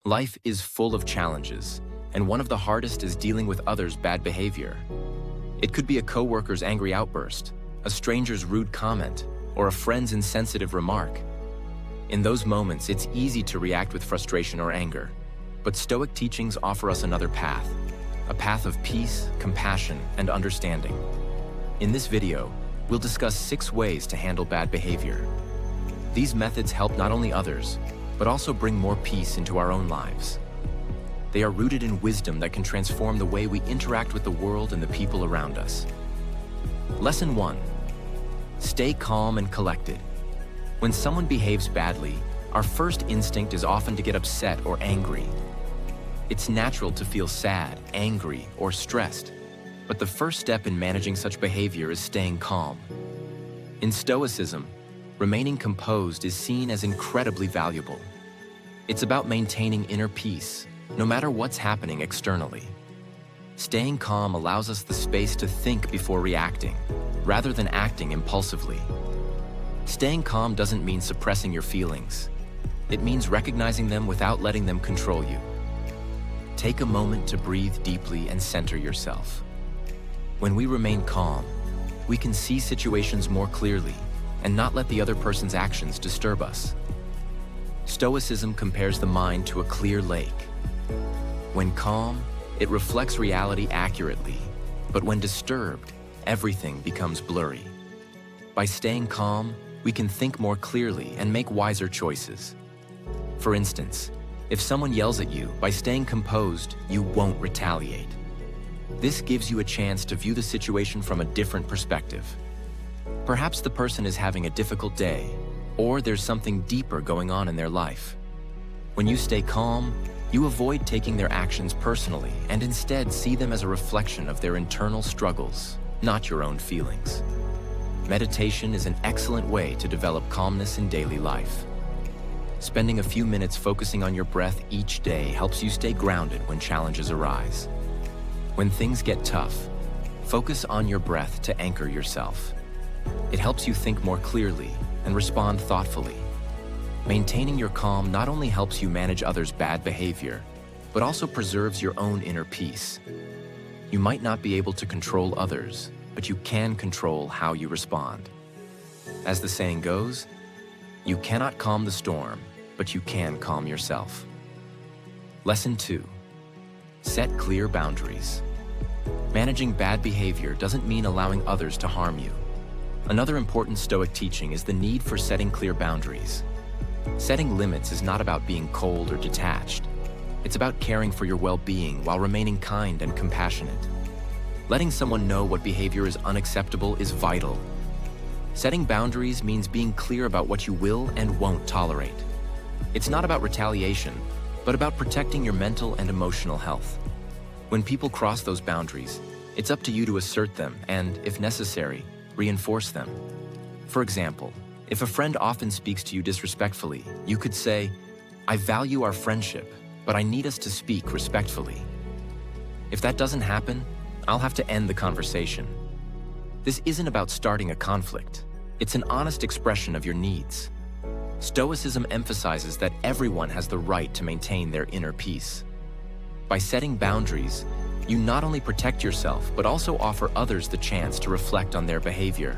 Life is full of challenges, and one of the hardest is dealing with others' bad behavior. It could be a coworker's angry outburst, a stranger's rude comment, or a friend's insensitive remark. In those moments, it's easy to react with frustration or anger, but Stoic teachings offer us another path, a path of peace, compassion, and understanding. In this video, we'll discuss 6 ways to handle bad behavior. These methods help not only others, but also bring more peace into our own lives. They are rooted in wisdom that can transform the way we interact with the world and the people around us. Lesson 1. Stay calm and collected. When someone behaves badly, our first instinct is often to get upset or angry. It's natural to feel sad, angry, or stressed, but the first step in managing such behavior is staying calm. In Stoicism, remaining composed is seen as incredibly valuable. It's about maintaining inner peace, no matter what's happening externally. Staying calm allows us the space to think before reacting, rather than acting impulsively. Staying calm doesn't mean suppressing your feelings. It means recognizing them without letting them control you. Take a moment to breathe deeply and center yourself. When we remain calm, we can see situations more clearly and not let the other person's actions disturb us. Stoicism compares the mind to a clear lake. When calm, it reflects reality accurately, but when disturbed, everything becomes blurry. By staying calm, we can think more clearly and make wiser choices. For instance, if someone yells at you, by staying composed, you won't retaliate. This gives you a chance to view the situation from a different perspective. Perhaps the person is having a difficult day, or there's something deeper going on in their life. When you stay calm, you avoid taking their actions personally and instead see them as a reflection of their internal struggles, not your own feelings. Meditation is an excellent way to develop calmness in daily life. Spending a few minutes focusing on your breath each day helps you stay grounded when challenges arise. When things get tough, focus on your breath to anchor yourself. It helps you think more clearly and respond thoughtfully. Maintaining your calm not only helps you manage others' bad behavior, but also preserves your own inner peace. You might not be able to control others, but you can control how you respond. As the saying goes, you cannot calm the storm, but you can calm yourself. Lesson 2. Set clear boundaries. Managing bad behavior doesn't mean allowing others to harm you. Another important Stoic teaching is the need for setting clear boundaries. Setting limits is not about being cold or detached. It's about caring for your well-being while remaining kind and compassionate. Letting someone know what behavior is unacceptable is vital. Setting boundaries means being clear about what you will and won't tolerate. It's not about retaliation, but about protecting your mental and emotional health. When people cross those boundaries, it's up to you to assert them and, if necessary, reinforce them. For example, if a friend often speaks to you disrespectfully, you could say, "I value our friendship, but I need us to speak respectfully. If that doesn't happen, I'll have to end the conversation." This isn't about starting a conflict. It's an honest expression of your needs. Stoicism emphasizes that everyone has the right to maintain their inner peace. By setting boundaries, you not only protect yourself, but also offer others the chance to reflect on their behavior.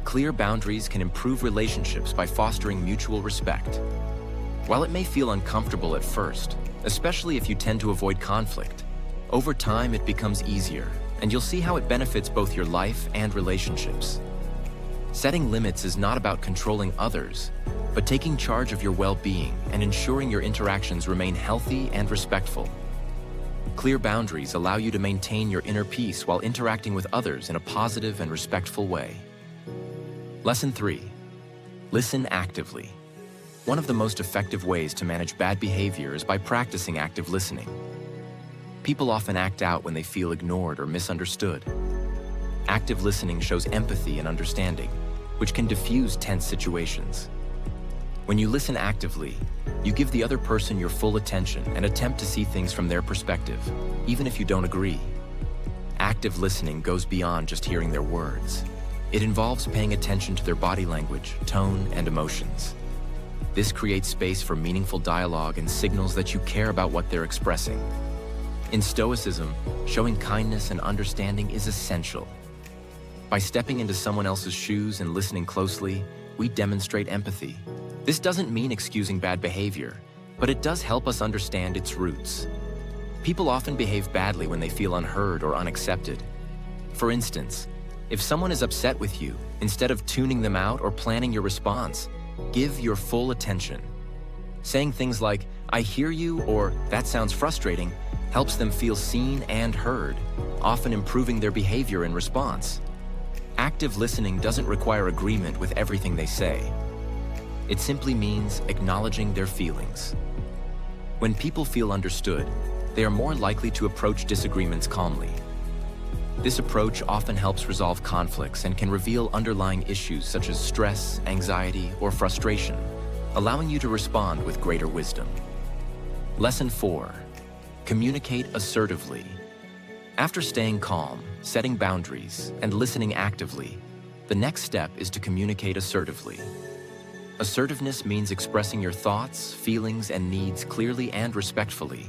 Clear boundaries can improve relationships by fostering mutual respect. While it may feel uncomfortable at first, especially if you tend to avoid conflict, over time it becomes easier, and you'll see how it benefits both your life and relationships. Setting limits is not about controlling others, but taking charge of your well-being and ensuring your interactions remain healthy and respectful. Clear boundaries allow you to maintain your inner peace while interacting with others in a positive and respectful way. Lesson 3. Listen actively. One of the most effective ways to manage bad behavior is by practicing active listening. People often act out when they feel ignored or misunderstood. Active listening shows empathy and understanding, which can diffuse tense situations. When you listen actively, you give the other person your full attention and attempt to see things from their perspective, even if you don't agree. Active listening goes beyond just hearing their words. It involves paying attention to their body language, tone, and emotions. This creates space for meaningful dialogue and signals that you care about what they're expressing. In Stoicism, showing kindness and understanding is essential. By stepping into someone else's shoes and listening closely, we demonstrate empathy. This doesn't mean excusing bad behavior, but it does help us understand its roots. People often behave badly when they feel unheard or unaccepted. For instance, if someone is upset with you, instead of tuning them out or planning your response, give your full attention. Saying things like, "I hear you," or "that sounds frustrating," helps them feel seen and heard, often improving their behavior in response. Active listening doesn't require agreement with everything they say. It simply means acknowledging their feelings. When people feel understood, they are more likely to approach disagreements calmly. This approach often helps resolve conflicts and can reveal underlying issues such as stress, anxiety, or frustration, allowing you to respond with greater wisdom. Lesson 4. Communicate assertively. After staying calm, setting boundaries, and listening actively, the next step is to communicate assertively. Assertiveness means expressing your thoughts, feelings, and needs clearly and respectfully,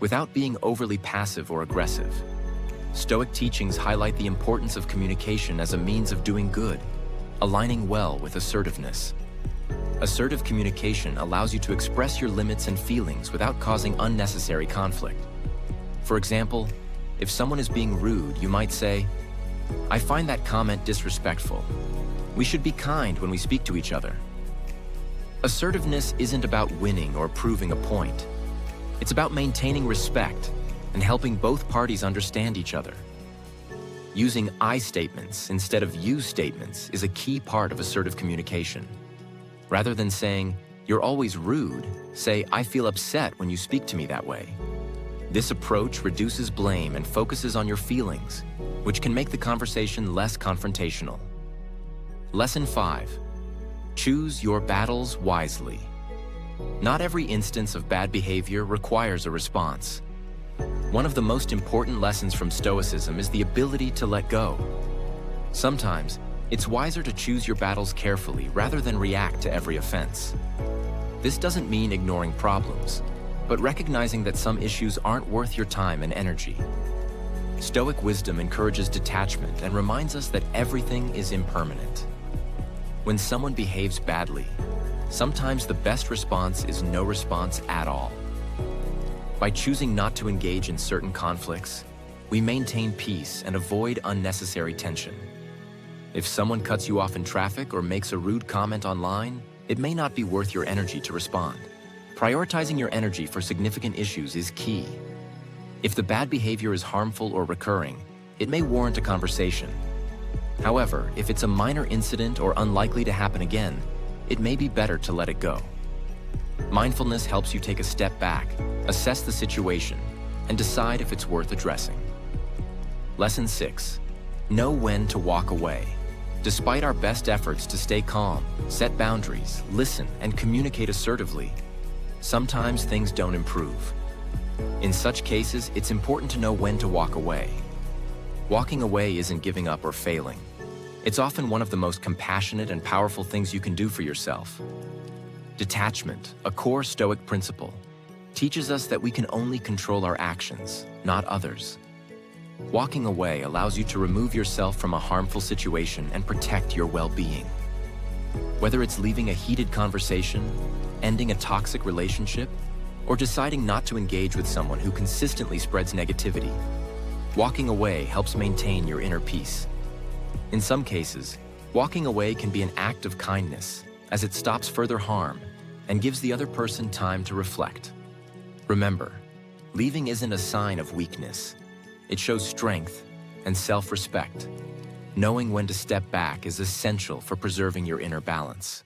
without being overly passive or aggressive. Stoic teachings highlight the importance of communication as a means of doing good, aligning well with assertiveness. Assertive communication allows you to express your limits and feelings without causing unnecessary conflict. For example, if someone is being rude, you might say, "I find that comment disrespectful. We should be kind when we speak to each other." Assertiveness isn't about winning or proving a point. It's about maintaining respect and helping both parties understand each other. Using "I" statements instead of "you" statements is a key part of assertive communication. Rather than saying, "You're always rude," say, "I feel upset when you speak to me that way." This approach reduces blame and focuses on your feelings, which can make the conversation less confrontational. Lesson 5. Choose your battles wisely. Not every instance of bad behavior requires a response. One of the most important lessons from Stoicism is the ability to let go. Sometimes, it's wiser to choose your battles carefully rather than react to every offense. This doesn't mean ignoring problems, but recognizing that some issues aren't worth your time and energy. Stoic wisdom encourages detachment and reminds us that everything is impermanent. When someone behaves badly, sometimes the best response is no response at all. By choosing not to engage in certain conflicts, we maintain peace and avoid unnecessary tension. If someone cuts you off in traffic or makes a rude comment online, it may not be worth your energy to respond. Prioritizing your energy for significant issues is key. If the bad behavior is harmful or recurring, it may warrant a conversation. However, if it's a minor incident or unlikely to happen again, it may be better to let it go. Mindfulness helps you take a step back, assess the situation, and decide if it's worth addressing. Lesson 6. Know when to walk away. Despite our best efforts to stay calm, set boundaries, listen, and communicate assertively, sometimes things don't improve. In such cases, it's important to know when to walk away. Walking away isn't giving up or failing. It's often one of the most compassionate and powerful things you can do for yourself. Detachment, a core Stoic principle, teaches us that we can only control our actions, not others. Walking away allows you to remove yourself from a harmful situation and protect your well-being. Whether it's leaving a heated conversation, ending a toxic relationship, or deciding not to engage with someone who consistently spreads negativity, walking away helps maintain your inner peace. In some cases, walking away can be an act of kindness, as it stops further harm and gives the other person time to reflect. Remember, leaving isn't a sign of weakness. It shows strength and self-respect. Knowing when to step back is essential for preserving your inner balance.